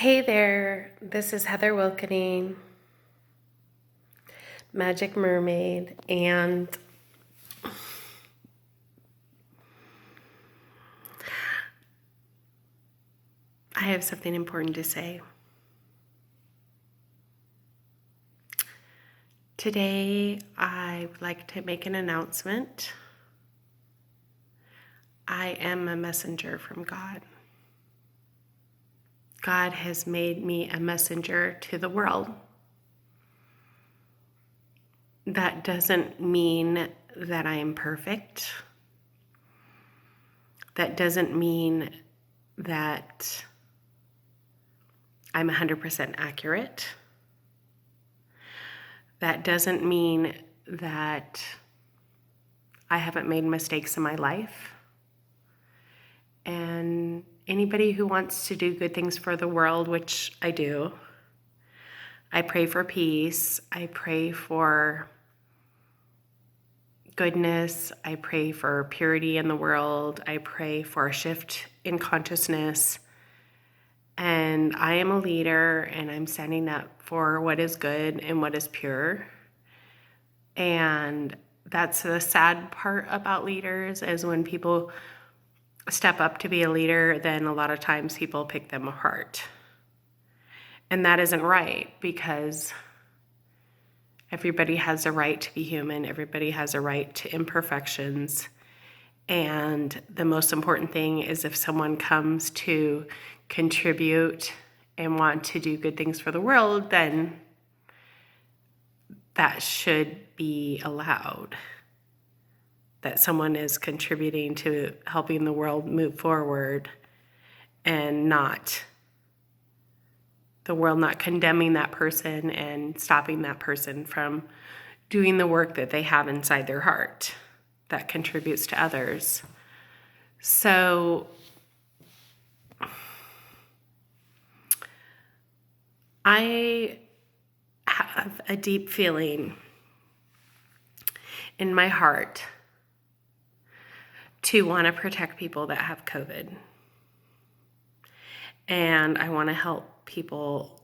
Hey there, this is Heather Wilkening, Magic Mermaid, and I have something important to say. Today, I would like to make an announcement. I am a messenger from God. God has made me a messenger to the world. That doesn't mean that I am perfect. That doesn't mean that I'm 100% accurate. That doesn't mean that I haven't made mistakes in my life. And anybody who wants to do good things for the world, which I do, I pray for peace. I pray for goodness. I pray for purity in the world. I pray for a shift in consciousness. And I am a leader, and I'm standing up for what is good and what is pure. And that's the sad part about leaders, is when people step up to be a leader, then a lot of times people pick them apart. And that isn't right, because everybody has a right to be human. Everybody has a right to imperfections. And the most important thing is, if someone comes to contribute and want to do good things for the world, then that should be allowed. That someone is contributing to helping the world move forward, and not the world not condemning that person and stopping that person from doing the work that they have inside their heart that contributes to others. So I have a deep feeling in my heart to want to protect people that have COVID. And I want to help people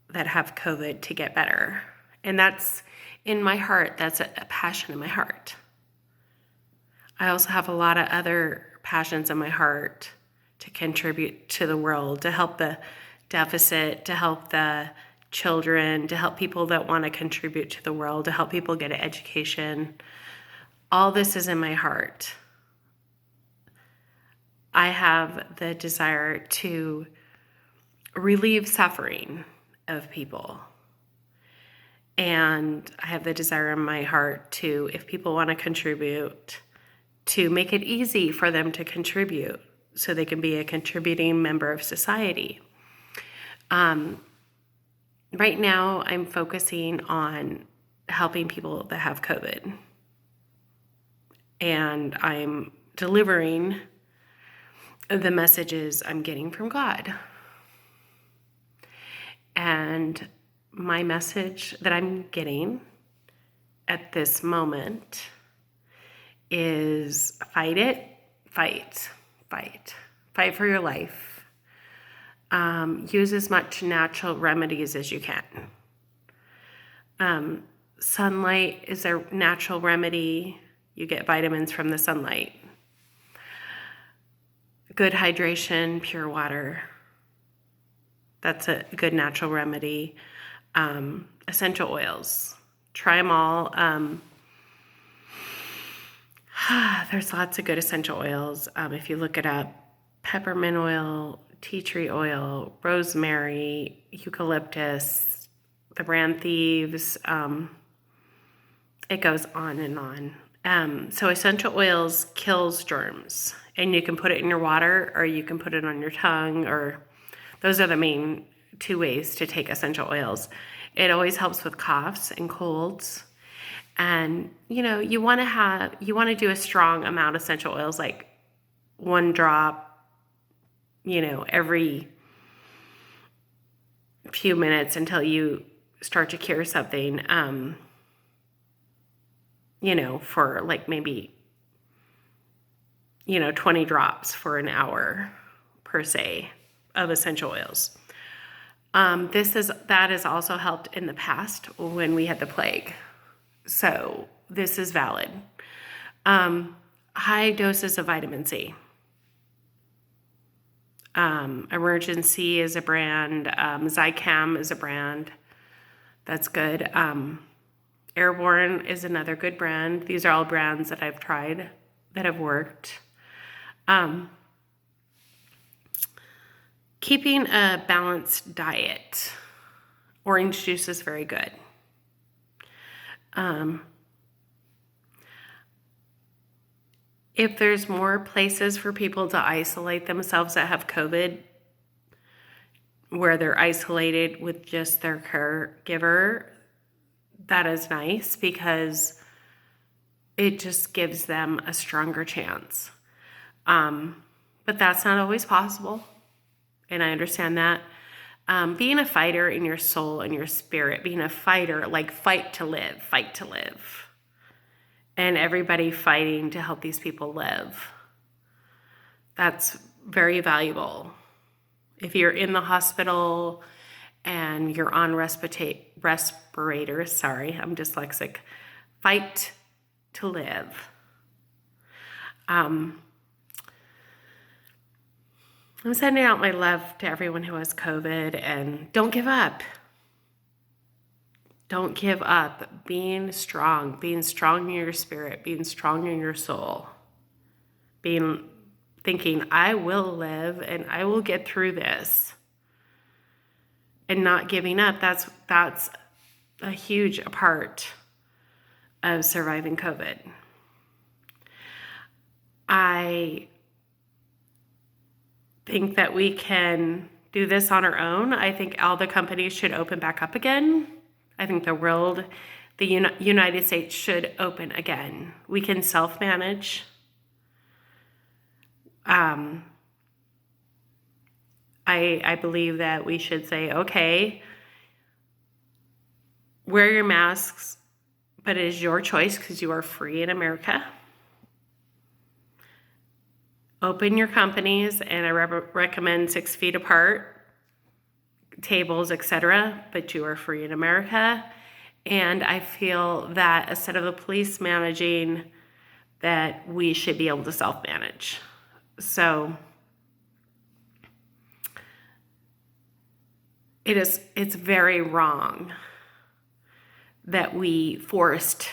that have COVID to get better. And that's in my heart. That's a passion in my heart. I also have a lot of other passions in my heart to contribute to the world, to help the deficit, to help the children, to help people that want to contribute to the world, to help people get an education. All this is in my heart. I have the desire to relieve suffering of people. And I have the desire in my heart to, if people want to contribute, to make it easy for them to contribute so they can be a contributing member of society. Right now, I'm focusing on helping people that have COVID. And I'm delivering the messages I'm getting from God. And my message that I'm getting at this moment is fight it, fight for your life. Use as much natural remedies as you can. Sunlight is a natural remedy. You get vitamins from the sunlight. Good hydration, pure water. That's a good natural remedy. Essential oils. Try them all. There's lots of good essential oils. If you look it up, peppermint oil, tea tree oil, rosemary, eucalyptus, the brand Thieves. It goes on and on. So essential oils kills germs, and you can put it in your water, or you can put it on your tongue, or those are the main two ways to take essential oils. It always helps with coughs and colds. And, you want to do a strong amount of essential oils, like 1 drop, every few minutes until you start to cure something, for like maybe, 20 drops for an hour per se of essential oils. That has also helped in the past when we had the plague. So this is valid. High doses of vitamin C. Emergency is a brand. Zicam is a brand. That's good. Airborne is another good brand. These are all brands that I've tried that have worked. Keeping a balanced diet. Orange juice is very good. If there's more places for people to isolate themselves that have COVID, where they're isolated with just their caregiver, that is nice because it just gives them a stronger chance. But that's not always possible, and I understand that. Being a fighter in your soul and your spirit, being a fighter, like fight to live. And everybody fighting to help these people live. That's very valuable. If you're in the hospital and you're on respirators, I'm dyslexic, fight to live. I'm sending out my love to everyone who has COVID, and don't give up. Don't give up. Being strong in your spirit, being strong in your soul, thinking, I will live and I will get through this, and not giving up. That's a huge part of surviving COVID. I think that we can do this on our own. I think all the companies should open back up again. I think the United States should open again. We can self-manage. I believe that we should say, okay, wear your masks, but it is your choice because you are free in America. Open your companies, and I recommend 6 feet apart, tables, etc., but you are free in America. And I feel that instead of the police managing, that we should be able to self-manage. So it's very wrong that we forced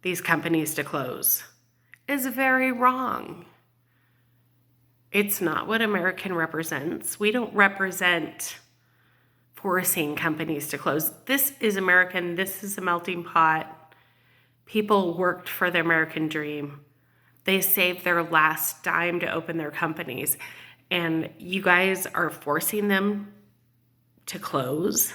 these companies to close. It's very wrong. It's not what American represents. We don't represent forcing companies to close. This is American. This is a melting pot. People worked for the American dream. They saved their last dime to open their companies. And you guys are forcing them to close?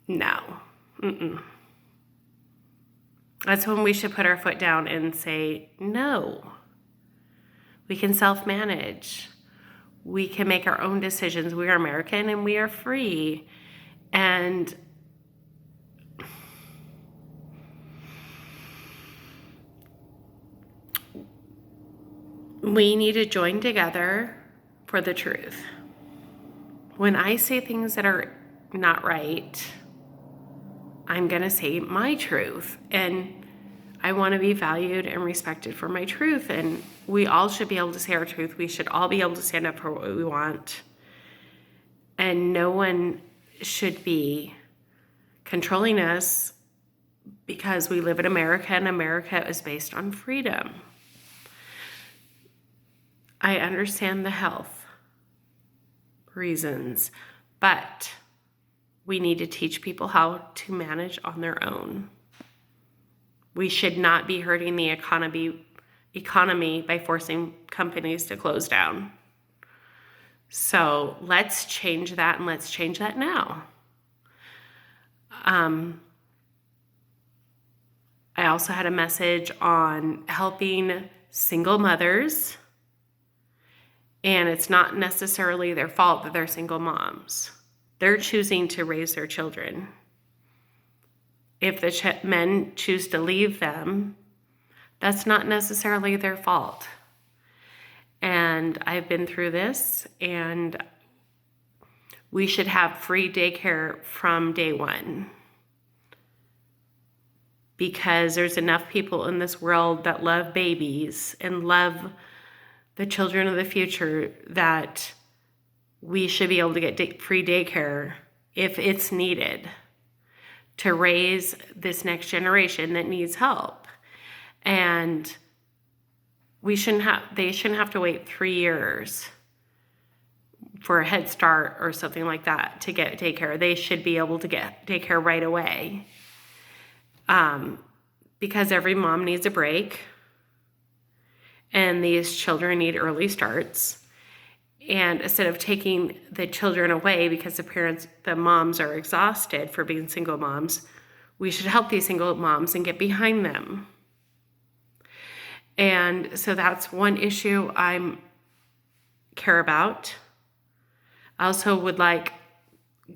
No. That's when we should put our foot down and say, no. We can self-manage. We can make our own decisions. We are American and we are free. And we need to join together for the truth. When I say things that are not right, I'm going to say my truth. And I want to be valued and respected for my truth. And we all should be able to say our truth. We should all be able to stand up for what we want. And no one should be controlling us because we live in America, and America is based on freedom. I understand the health reasons, but we need to teach people how to manage on their own. We should not be hurting the economy by forcing companies to close down. So let's change that, and let's change that now. I also had a message on helping single mothers, and it's not necessarily their fault that they're single moms. They're choosing to raise their children. If the men choose to leave them, that's not necessarily their fault. And I've been through this, and We should have free daycare from day one, because there's enough people in this world that love babies and love the children of the future that we should be able to get free daycare if it's needed to raise this next generation that needs help. And they shouldn't have to wait 3 years for a Head Start or something like that to get daycare. They should be able to get daycare right away. Because every mom needs a break, and these children need early starts. And instead of taking the children away because the moms are exhausted for being single moms, we should help these single moms and get behind them. And so that's one issue I care about. I also would like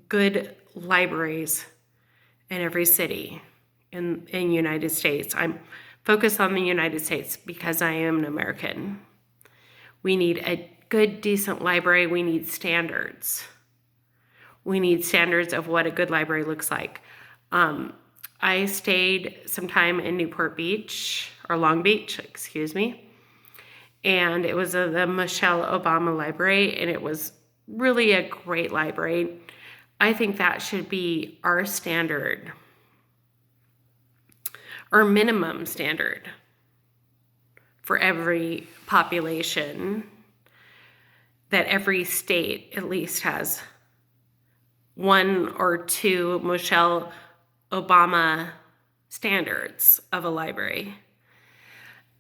good libraries in every city in the United States. I'm focused on the United States because I am an American. We need a good, decent library. We need standards. We need standards of what a good library looks like. I stayed some time in Newport Beach, or Long Beach, excuse me. And it was the Michelle Obama Library, and it was really a great library. I think that should be our standard, or minimum standard for every population, that every state at least has 1 or 2 Michelle Obama standards of a library.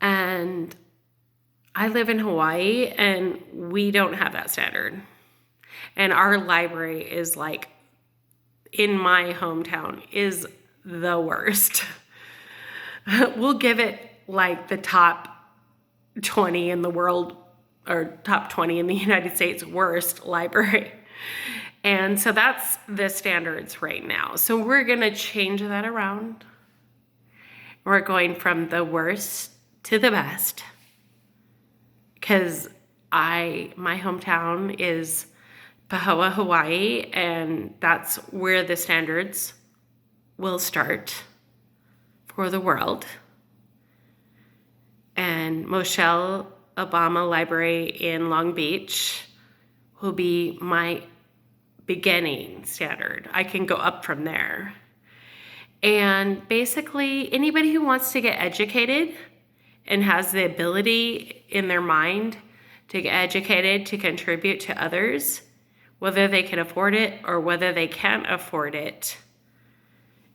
And I live in Hawaii, and we don't have that standard. And our library is like, in my hometown, is the worst. We'll give it like the top 20 in the world, or top 20 in the United States worst library. And so that's the standards right now. So we're going to change that around. We're going from the worst to the best, because my hometown is Pahoa, Hawaii, and that's where the standards will start for the world. And Michelle Obama Library in Long Beach will be my beginning standard. I can go up from there. And basically, anybody who wants to get educated and has the ability in their mind to get educated, to contribute to others, whether they can afford it or whether they can't afford it,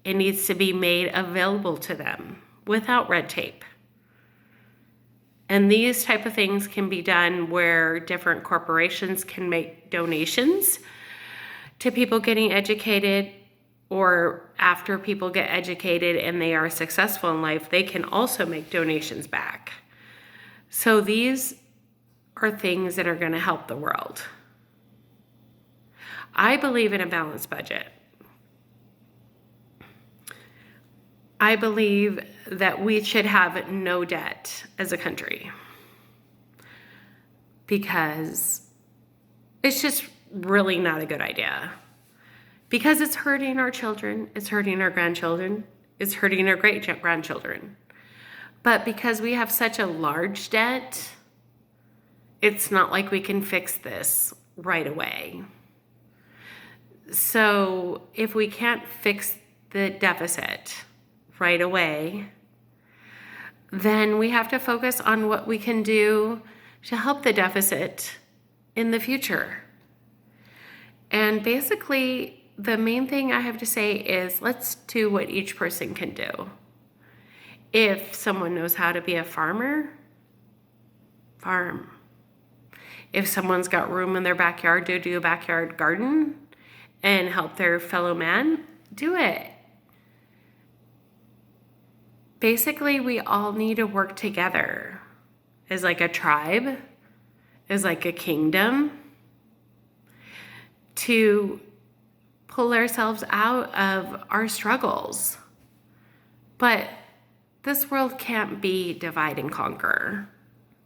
it needs to be made available to them without red tape. And these type of things can be done where different corporations can make donations to people getting educated, or after people get educated and they are successful in life, they can also make donations back. So these are things that are going to help the world. I believe in a balanced budget. I believe that we should have no debt as a country, because it's just really not a good idea. Because it's hurting our children, it's hurting our grandchildren, it's hurting our great-grandchildren. But because we have such a large debt, it's not like we can fix this right away. So if we can't fix the deficit right away, then we have to focus on what we can do to help the deficit in the future. And basically, the main thing I have to say is, let's do what each person can do. If someone knows how to be a farmer, farm. If someone's got room in their backyard to do a backyard garden and help their fellow man, do it. Basically, we all need to work together as like a tribe, as like a kingdom, to pull ourselves out of our struggles. But this world can't be divide and conquer,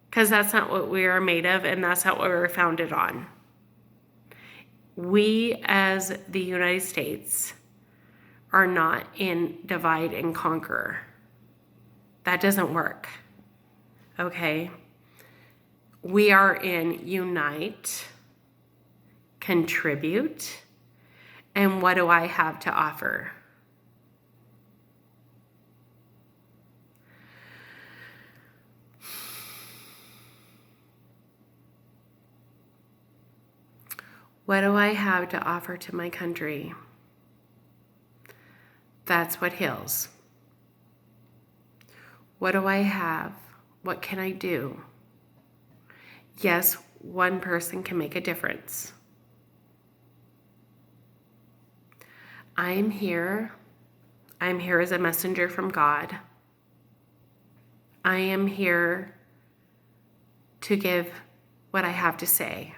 because that's not what we are made of, and that's not what we were founded on. We as the United States are not in divide and conquer. That doesn't work. Okay? We are in unite, contribute, and what do I have to offer? What do I have to offer to my country? That's what heals. What do I have? What can I do? Yes, one person can make a difference. I'm here. I'm here as a messenger from God. I am here to give what I have to say.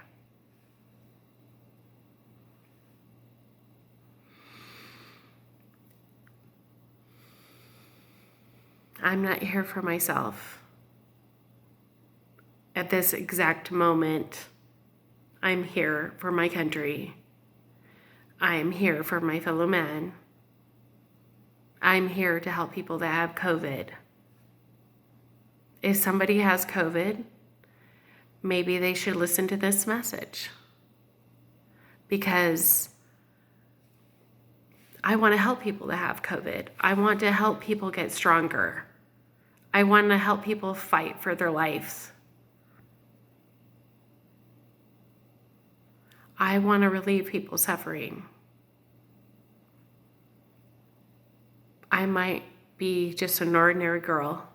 I'm not here for myself. At this exact moment, I'm here for my country. I am here for my fellow man. I'm here to help people that have COVID. If somebody has COVID, maybe they should listen to this message, because I want to help people that have COVID. I want to help people get stronger. I want to help people fight for their lives. I want to relieve people's suffering. I might be just an ordinary girl,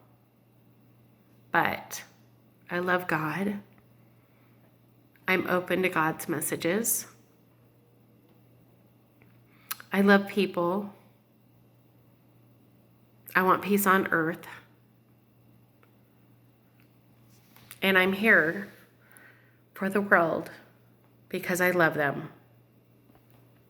but I love God. I'm open to God's messages. I love people. I want peace on earth. And I'm here for the world because I love them.